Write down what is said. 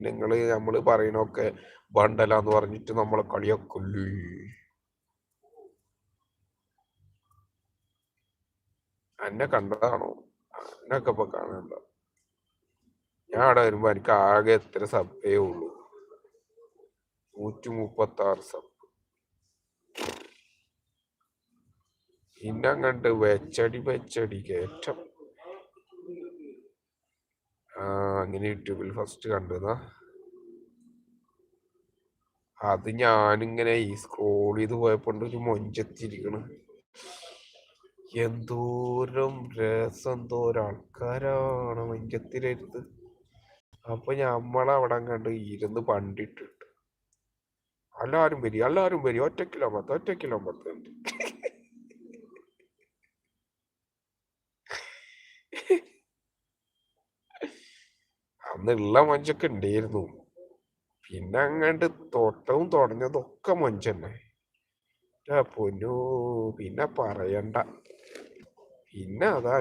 നമ്മള് പറയണൊക്കെ ബണ്ടലാന്ന് പറഞ്ഞിട്ട് നമ്മളെ കളിയാക്കൊല്ലി. എന്നെ കണ്ടതാണോ? എന്നൊക്കെ ഇപ്പൊ കാണണ്ട. ഞാൻ അവിടെ വരുമ്പോ എനിക്ക് ആകെ എത്ര സബ്ബേ ഉള്ളൂ, 136 സബ്. പിന്നെ അങ്ങണ്ട് വെച്ചടി കയറ്റം. അങ്ങനെ യൂട്യൂബിൽ ഫസ്റ്റ് കണ്ടുന്നാ. അത് ഞാനിങ്ങനെ ഈ സ്ക്രോൾ ചെയ്ത് പോയപ്പോണ്ട് ഒരു മൊഞ്ചെത്തിരിക്കണ്. എന്തോരം രസം, എന്തോരം ആൾക്കാരാണ് മൊഞ്ചത്തിലെടുത്ത്. അപ്പൊ നമ്മളവിടെ കണ്ട് ഇരുന്ന് പണ്ടിട്ടിട്ട് എല്ലാരും വരി ഒറ്റ കിലോമീറ്റർ. അന്നുള്ള മൊഞ്ചൊക്കെ ഉണ്ടായിരുന്നു. പിന്നെ അങ്ങോട്ട് തൊട്ടവും തുടങ്ങതൊക്കെ മൊഞ്ചന്നെ. പൊന്നോ, പിന്നെ പറയണ്ട. പിന്നെ അതാ